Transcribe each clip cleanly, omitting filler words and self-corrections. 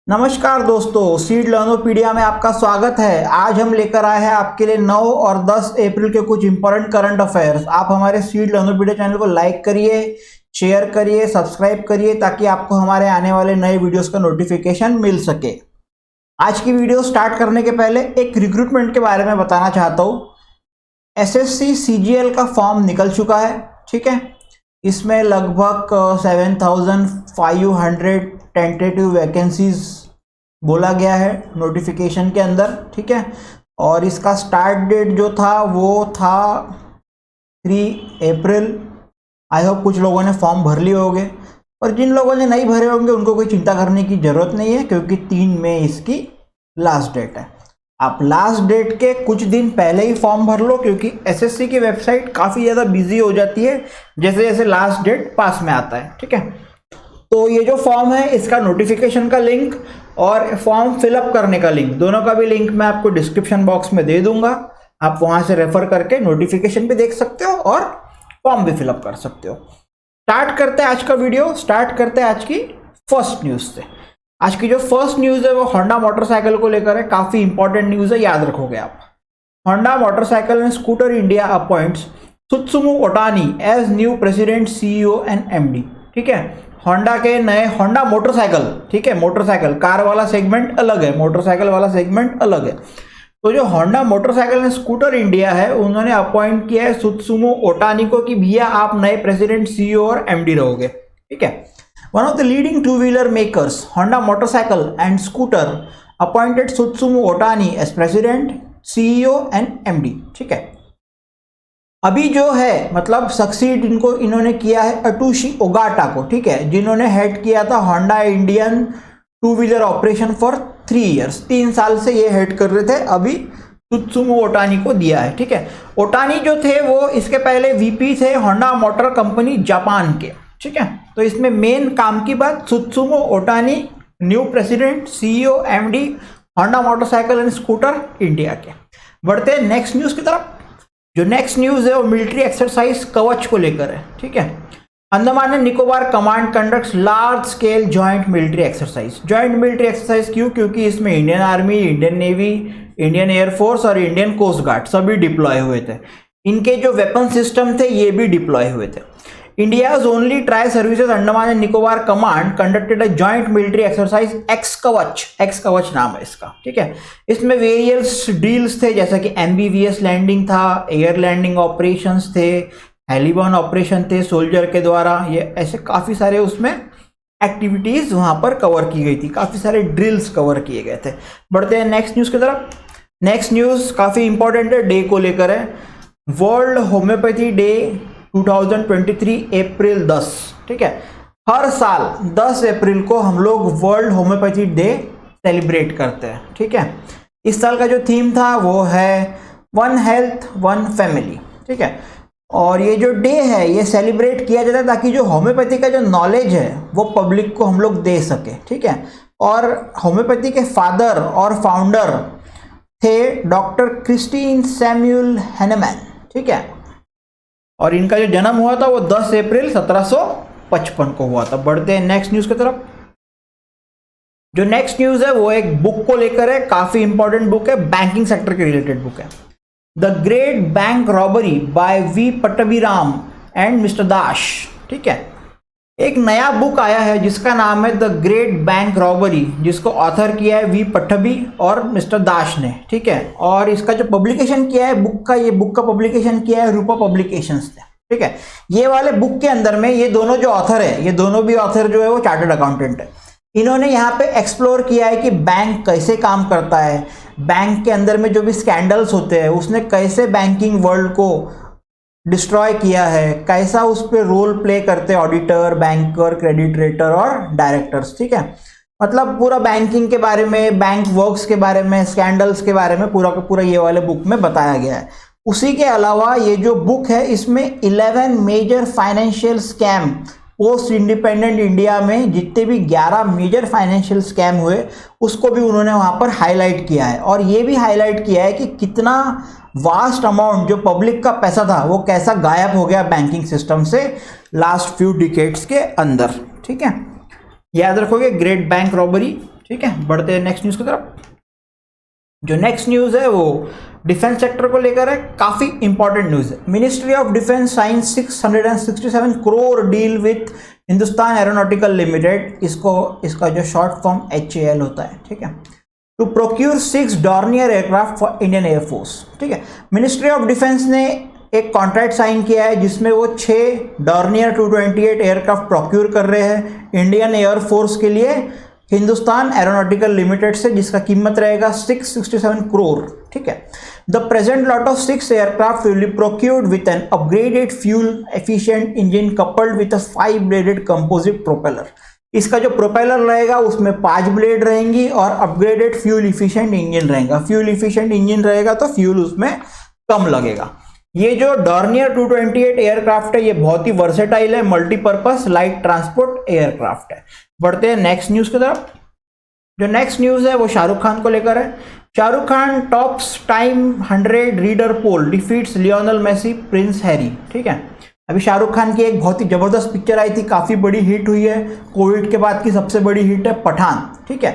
नमस्कार दोस्तों, सीड लर्नोपीडिया में आपका स्वागत है। आज हम लेकर आए हैं आपके लिए 9 और 10 अप्रैल के कुछ इंपॉर्टेंट करंट अफेयर्स। आप हमारे सीड लर्नोपीडिया चैनल को लाइक करिए, शेयर करिए, सब्सक्राइब करिए ताकि आपको हमारे आने वाले नए वीडियोस का नोटिफिकेशन मिल सके। आज की वीडियो स्टार्ट करने के पहले एक रिक्रूटमेंट के बारे में बताना चाहता हूँ। एसएससी सीजीएल का फॉर्म निकल चुका है, ठीक है। इसमें लगभग 7,500 टेंटेटिव वैकेंसीज बोला गया है नोटिफिकेशन के अंदर, ठीक है। और इसका स्टार्ट डेट जो था वो था 3 अप्रैल। आई होप कुछ लोगों ने फॉर्म भर लिए होंगे, और जिन लोगों ने नहीं भरे होंगे उनको कोई चिंता करने की ज़रूरत नहीं है, क्योंकि 3 मई इसकी लास्ट डेट है। आप लास्ट डेट के कुछ दिन पहले ही फॉर्म भर लो, क्योंकि एसएससी की वेबसाइट काफ़ी ज़्यादा बिजी हो जाती है जैसे जैसे लास्ट डेट पास में आता है, ठीक है। तो ये जो फॉर्म है इसका नोटिफिकेशन का लिंक और फॉर्म फिलअप करने का लिंक, दोनों का भी लिंक मैं आपको डिस्क्रिप्शन बॉक्स में दे दूंगा। आप वहाँ से रेफर करके नोटिफिकेशन भी देख सकते हो और फॉर्म भी फिलअप कर सकते हो। स्टार्ट करते हैं आज का वीडियो। स्टार्ट करते हैं आज की फर्स्ट न्यूज़ से। आज की जो फर्स्ट न्यूज़ है वो होंडा मोटरसाइकिल को लेकर है। काफ़ी इंपॉर्टेंट न्यूज़ है, याद रखोगे आप। Honda motorcycle and scooter India appoints Tsutomu Otani as new president, CEO and MD, ठीक है। होंडा के नए होंडा मोटरसाइकिल, ठीक है, मोटरसाइकिल, कार वाला सेगमेंट अलग है, मोटरसाइकिल वाला सेगमेंट अलग है। तो जो Honda motorcycle and scooter India है उन्होंने अपॉइंट किया है सुत्सुमु ओटानी को कि भैया आप नए प्रेसिडेंट, सीईओ और एमडी रहोगे, ठीक है। One of the leading two-wheeler makers, Honda Motorcycle and Scooter, appointed Sutsumu Otani as president, CEO and MD, ठीक है। अभी जो है मतलब सक्सीड इन्होंने किया है अटुशी ओगाटा को, ठीक है, जिन्होंने हेड किया था Honda Indian two wheeler operation for 3 years. 3 साल से ये हेड कर रहे थे, अभी सुत्सुमु ओटानी को दिया है, ठीक है। ओटानी जो थे वो इसके पहले वीपी थे होंडा मोटर कंपनी जापान के, ठीक है। तो इसमें मेन काम की बात, Tsutomu Otani new president, CEO, MD Honda motorcycle and scooter India के। बढ़ते हैं नेक्स्ट न्यूज़ की तरफ। जो नेक्स्ट न्यूज़ है वो मिलिट्री एक्सरसाइज कवच को लेकर है, ठीक है। Andaman and Nicobar command conducts large scale joint military exercise. Joint military exercise क्यों? क्योंकि इसमें Indian army, Indian navy, Indian air force और इंडियन कोस्ट गार्ड सभी डिप्लॉय हुए थे। इनके जो वेपन सिस्टम थे ये भी डिप्लॉय हुए थे। India's only tri-services Andaman and Nicobar Command conducted a joint military exercise x कवच नाम है इसका, ठीक है। इसमें वेरियस ड्रिल्स थे, जैसा कि MBVS लैंडिंग था, एयर लैंडिंग ऑपरेशंस थे, हेलीबॉर्न ऑपरेशन थे सोल्जर के द्वारा, ये ऐसे काफ़ी सारे उसमें एक्टिविटीज़ वहाँ पर कवर की गई थी, काफ़ी सारे ड्रिल्स कवर किए गए थे। बढ़ते हैं नेक्स्ट न्यूज़ की तरफ। नेक्स्ट न्यूज़ काफ़ी इंपॉर्टेंट है, डे को लेकर है। वर्ल्ड होम्योपैथी डे 2023 अप्रैल 10, ठीक है। हर साल 10 अप्रैल को हम लोग वर्ल्ड होम्योपैथी डे सेलिब्रेट करते हैं, ठीक है। इस साल का जो थीम था वो है वन हेल्थ वन फैमिली, ठीक है। और ये जो डे है ये सेलिब्रेट किया जाता है ताकि जो होम्योपैथी का जो नॉलेज है वो पब्लिक को हम लोग दे सके, ठीक है। और होम्योपैथी के फादर और फाउंडर थे डॉक्टर क्रिस्टीन सैमुअल हैनेमैन, ठीक है। और इनका जो जन्म हुआ था वो 10 अप्रैल 1755 को हुआ था। बढ़ते हैं नेक्स्ट न्यूज़ की तरफ। जो नेक्स्ट न्यूज़ है वो एक बुक को लेकर है, काफ़ी इंपॉर्टेंट बुक है, बैंकिंग सेक्टर के रिलेटेड बुक है। The great bank robbery by V Pattabhiram and mister Das, ठीक है। एक नया बुक आया है जिसका नाम है द ग्रेट बैंक रॉबरी, जिसको ऑथर किया है वी पट्टभी और मिस्टर दास ने, ठीक है। और इसका जो पब्लिकेशन किया है बुक का पब्लिकेशन किया है रूपा पब्लिकेशंस ने, ठीक है। ये वाले बुक के अंदर में ये दोनों जो ऑथर है, ये दोनों भी ऑथर जो है वो चार्टर्ड अकाउंटेंट है। इन्होंने यहाँ पे एक्सप्लोर किया है कि बैंक कैसे काम करता है, बैंक के अंदर में जो भी स्कैंडल्स होते हैं उसने कैसे बैंकिंग वर्ल्ड को डिस्ट्रॉय किया है, कैसा उस पर रोल प्ले करते हैं ऑडिटर, बैंकर, क्रेडिट रेटर और डायरेक्टर्स, ठीक है। मतलब पूरा बैंकिंग के बारे में, बैंक वर्क्स के बारे में, स्कैंडल्स के बारे में पूरा का पूरा ये वाले बुक में बताया गया है। उसी के अलावा ये जो बुक है इसमें 11 major financial scam post independent India में जितने भी 11 मेजर फाइनेंशियल स्कैम हुए उसको भी उन्होंने वहाँ पर हाईलाइट किया है। और ये भी हाईलाइट किया है कि कितना वास्ट अमाउंट जो पब्लिक का पैसा था वो कैसा गायब हो गया बैंकिंग सिस्टम से लास्ट फ्यू डिकेड्स के अंदर, ठीक है। याद रखोगे ग्रेट बैंक रॉबरी ठीक है, बढ़ते हैं नेक्स्ट न्यूज़ की तरफ। जो नेक्स्ट न्यूज़ है वो डिफेंस सेक्टर को लेकर है, काफ़ी इंपॉर्टेंट न्यूज़ है। Ministry of defence sign 667 crore deal with Hindustan Aeronautical Limited, इसका जो शॉर्ट फॉर्म HAL होता है, ठीक है, to procure 6 Dornier aircraft for Indian air force. ठीक है, मिनिस्ट्री ऑफ डिफेंस ने एक कॉन्ट्रैक्ट साइन किया है जिसमें वो 6 डॉर्नियर 228 एयरक्राफ्ट प्रोक्यूर कर रहे हैं इंडियन एयरफोर्स के लिए हिंदुस्तान एरोनॉटिकल लिमिटेड से, जिसका कीमत रहेगा 667 करोड़। ठीक है, the present lot of 6 aircraft will be procured with an upgraded fuel efficient engine coupled with a 5 bladed composite propeller. इसका जो प्रोपेलर रहेगा उसमें 5 ब्लेड रहेंगी और अपग्रेडेड फ्यूल इफिशिएंट इंजन रहेगा। फ्यूल इफिशिएंट इंजन रहेगा तो फ्यूल उसमें कम लगेगा। ये जो डॉर्नियर 228 एयरक्राफ्ट है ये बहुत ही वर्सेटाइल है, मल्टीपर्पस लाइट ट्रांसपोर्ट एयरक्राफ्ट है। बढ़ते हैं नेक्स्ट न्यूज की तरफ। जो नेक्स्ट न्यूज है वो शाहरुख खान को लेकर है। Shahrukh Khan tops Time 100 reader poll, defeats Lionel Messi, prince Harry. ठीक है, अभी शाहरुख खान की एक बहुत ही जबरदस्त पिक्चर आई थी, काफी बड़ी हिट हुई है, कोविड के बाद की सबसे बड़ी हिट है पठान। ठीक है,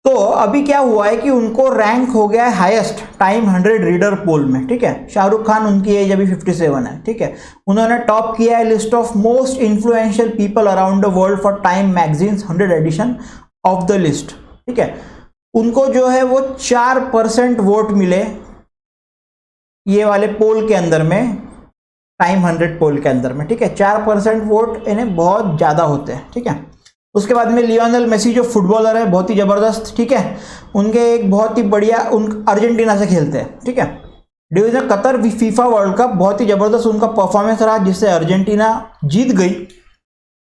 तो अभी क्या हुआ है कि उनको रैंक हो गया है हाईएस्ट टाइम 100 रीडर पोल में। ठीक है, शाहरुख खान, उनकी एज अभी 57 है। ठीक है, उन्होंने टॉप किया है list of most influential people around the world for Time magazines 100 edition of the list. ठीक है, उनको जो है वो 4% वोट मिले ये वाले पोल के अंदर में, टाइम 100 पोल के अंदर में। ठीक है, 4% वोट इन्हें बहुत ज़्यादा होते हैं। ठीक है, उसके बाद में लियोनेल मेसी जो फुटबॉलर है बहुत ही ज़बरदस्त, ठीक है, उनके एक बहुत ही बढ़िया, उन अर्जेंटीना से खेलते हैं। ठीक है, division Qatar FIFA world cup बहुत ही ज़बरदस्त उनका परफॉर्मेंस रहा जिससे अर्जेंटीना जीत गई,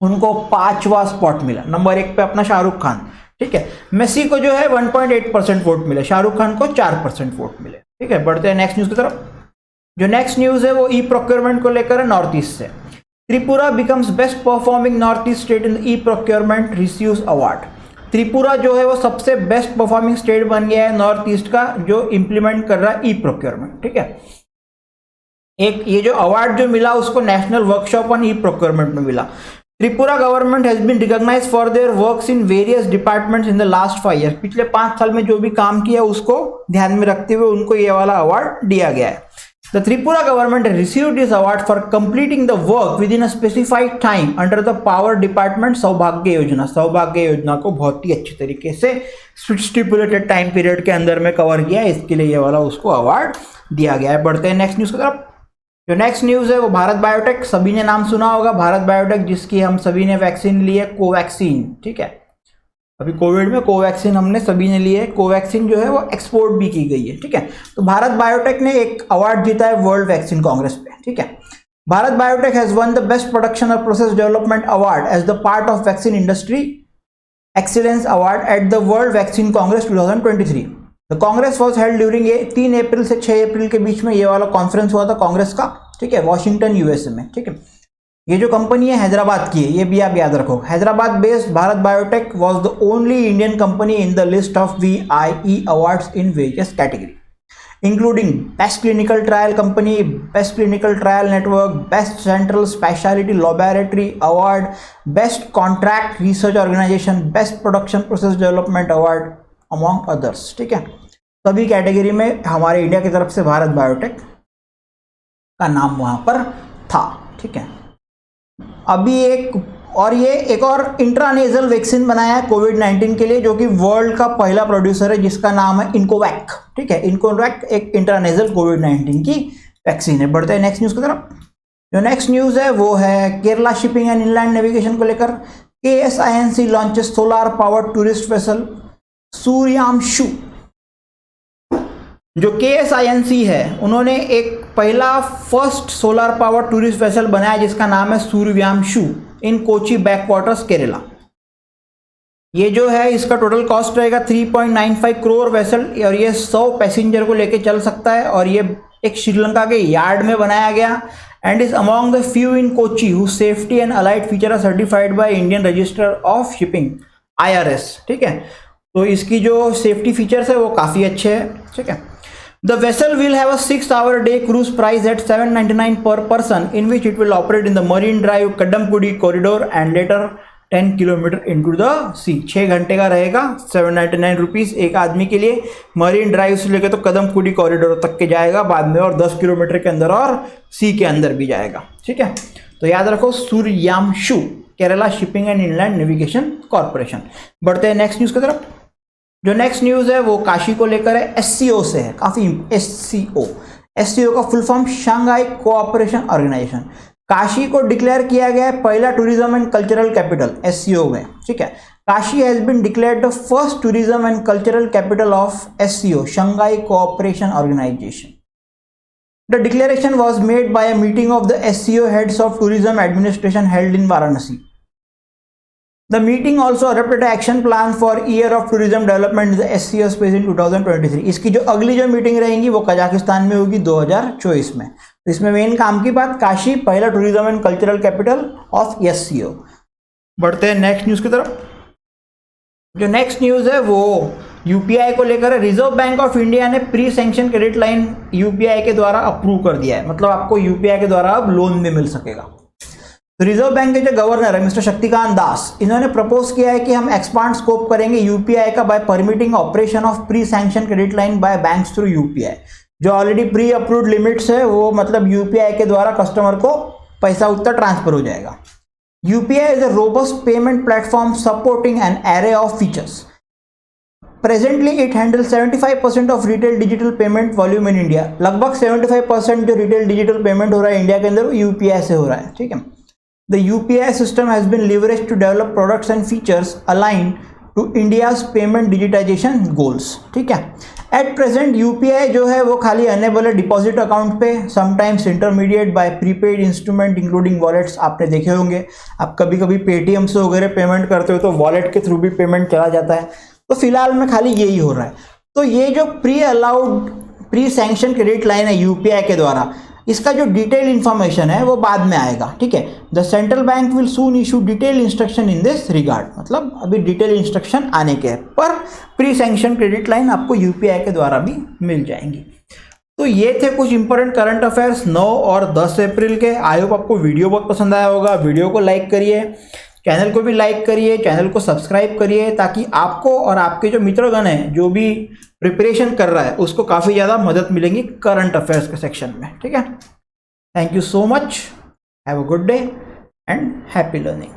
उनको 5वां स्पॉट मिला, नंबर 1 पे अपना शाहरुख खान। ठीक है, मेसी को जो है 1.8% वोट मिले, शाहरुख खान को 4% वोट मिले। ठीक है, बढ़ते हैं नेक्स्ट न्यूज़ की तरफ। जो नेक्स्ट न्यूज़ है वो ई प्रोक्योरमेंट को लेकर है, नॉर्थ ईस्ट से। Tripura becomes best performing north east state in e procurement, receives award. Tripura जो है वो सबसे बेस्ट परफॉर्मिंग स्टेट बन गया है नॉर्थ ईस्ट का जो इंप्लीमेंट कर रहा है ई प्रोक्योरमेंट। ठीक है, एक ये जो अवार्ड जो मिला उसको national workshop on e procurement में मिला। Tripura government has been recognised for their works in various departments in the last 5 year. पिछले 5 साल में जो भी काम किया उसको ध्यान में रखते हुए उनको ये वाला अवार्ड दिया गया है। The Tripura government received this award for completing the work within a specified time under the Power Department सौभाग्य योजना। सौभाग्य योजना को बहुत ही अच्छी तरीके से स्टिपुलेटेड टाइम पीरियड के अंदर में कवर किया, इसके लिए ये वाला उसको अवार्ड दिया गया है। बढ़ते हैं नेक्स्ट न्यूज़ की तरफ। जो नेक्स्ट न्यूज़ है वो भारत बायोटेक, सभी ने नाम सुना होगा भारत बायोटेक, जिसकी हम सभी ने वैक्सीन ली है, कोवैक्सीन। ठीक है, अभी कोविड में कोवैक्सीन हमने सभी ने लिए, कोवैक्सीन जो है वो एक्सपोर्ट भी की गई है। ठीक है, तो भारत बायोटेक ने एक अवार्ड जीता है वर्ल्ड वैक्सीन कांग्रेस पे। ठीक है, Bharat Biotech has won the best production और process development award as the part of vaccine industry excellence award at the world vaccine congress 2023। The congress was held during 3 April से 6 अप्रैल के बीच में ये वाला कॉन्फ्रेंस हुआ था कांग्रेस का। ठीक है, वॉशिंगटन यूएसए में। ठीक है, ये जो कंपनी है हैदराबाद की है, ये भी आप याद रखो, Hyderabad based Bharat Biotech was the only Indian company in the list of VIE awards in various category including best clinical trial company, best clinical trial network, best central speciality laboratory award, best contract research organisation, best production process development award among others. ठीक है, सभी category में हमारे India की तरफ से Bharat biotech का नाम वहाँ पर था। ठीक है, अभी एक और इंट्रानेजल वैक्सीन बनाया है कोविड-19 के लिए, जो कि वर्ल्ड का पहला प्रोड्यूसर है, जिसका नाम है इनकोवैक। ठीक है, इनकोवैक एक इंट्रानेजल कोविड-19 की वैक्सीन है। बढ़ते हैं नेक्स्ट न्यूज़ की तरफ। जो नेक्स्ट न्यूज़ है वो है Kerala shipping and inland navigation को लेकर। KSINC launches solar powered tourist vessel Suryanshu. जो KSINC है उन्होंने एक पहला first solar power tourist vessel बनाया जिसका नाम है सूर्यांशु इन कोची बैकवाटर्स केरला। ये जो है इसका टोटल कॉस्ट रहेगा 3.95 करोड़ वेसल और ये 100 पैसेंजर को लेके चल सकता है और ये एक श्रीलंका के यार्ड में बनाया गया and is among the few in Kochi who safety and allied feature are certified by Indian register of shipping IRS। ठीक है, तो इसकी जो सेफ्टी फीचर्स है वो काफ़ी अच्छे हैं। ठीक है, The vessel will have a 6-hour day cruise price at $799 per person, in which it will operate in the Marine Drive Kaddampudi corridor and later 10 kilometre into the sea. 6 घंटे का रहेगा, 799 रुपीज़ एक आदमी के लिए। मरीन ड्राइव से लेकर तो कदमकुडी कॉरिडोर तक के जाएगा बाद में, और 10 किलोमीटर के अंदर और सी के अंदर भी जाएगा। ठीक है, तो याद रखो Suryanshu, Kerala shipping and inland navigation corporation. बढ़ते हैं नेक्स्ट न्यूज़ की तरफ। जो नेक्स्ट न्यूज़ है वो काशी को लेकर है, एससीओ से है, काफ़ी एससीओ का full form Shanghai cooperation organisation. Kashi को डिक्लेयर किया गया है पहला tourism and cultural capital SCO में। ठीक है, Kashi has been declared the first tourism and cultural capital of SCO, Shanghai cooperation organisation. The declaration was made by a meeting of the SCO heads of tourism administration held in Varanasi. The meeting also adopted an action plan for year of tourism development in the SCO space in 2023. इसकी जो अगली जो meeting रहेंगी वो Kazakhstan में होगी 2024 में। तो इसमें मेन काम की बात, काशी पहला tourism and cultural capital of SCO। बढ़ते हैं नेक्स्ट न्यूज़ की तरफ। जो नेक्स्ट न्यूज़ है वो यूपीआई को लेकर है। रिजर्व बैंक ऑफ इंडिया ने pre sanction credit line UPI के द्वारा अप्रूव कर दिया है, मतलब आपको यूपीआई के द्वारा अब लोन भी मिल सकेगा। तो रिजर्व बैंक के जो गवर्नर है मिस्टर शक्तिकांत दास, इन्होंने प्रपोज किया है कि हम एक्सपांड स्कोप करेंगे यूपीआई का by permitting operation of pre sanction credit line by banks through UPI. जो ऑलरेडी प्री अप्रूव्ड लिमिट्स है वो मतलब यूपीआई के द्वारा कस्टमर को पैसा उतना ट्रांसफर हो जाएगा। UPI is a robust payment platform supporting an array of features. Presently, it handles 75% of retail digital payment volume in India. लगभग 75% जो retail digital payment हो रहा है इंडिया के अंदर वो UPI से हो रहा है। ठीक है, The UPI system has been leveraged to develop products and features aligned to India's payment digitization goals. ठीक है, एट प्रेजेंट यूपीआई जो है वो खाली अनेबल है डिपॉजिट अकाउंट पे, sometimes intermediate by prepaid instrument including wallets. आपने देखे होंगे, आप कभी कभी पेटीएम से वगैरह पेमेंट करते हो तो वॉलेट के थ्रू भी पेमेंट चला जाता है। तो फिलहाल में खाली यही हो रहा है। तो ये जो प्री सैंक्शन क्रेडिट लाइन है यूपीआई के द्वारा, इसका जो डिटेल इंफॉर्मेशन है वो बाद में आएगा। ठीक है, the central bank will soon issue detail instruction in this regard, मतलब अभी डिटेल इंस्ट्रक्शन आने के हैं, पर प्री सैंक्शन क्रेडिट लाइन आपको यूपीआई के द्वारा भी मिल जाएंगी। तो ये थे कुछ इंपॉर्टेंट करंट अफेयर्स 9 और 10 अप्रैल के। आई होप आपको वीडियो बहुत पसंद आया होगा। वीडियो को लाइक करिए, चैनल को भी लाइक करिए, चैनल को सब्सक्राइब करिए, ताकि आपको और आपके जो मित्रगण हैं जो भी प्रिपरेशन कर रहा है उसको काफ़ी ज़्यादा मदद मिलेगी करंट अफेयर्स के सेक्शन में। ठीक है, thank you so much, have a good day and happy learning.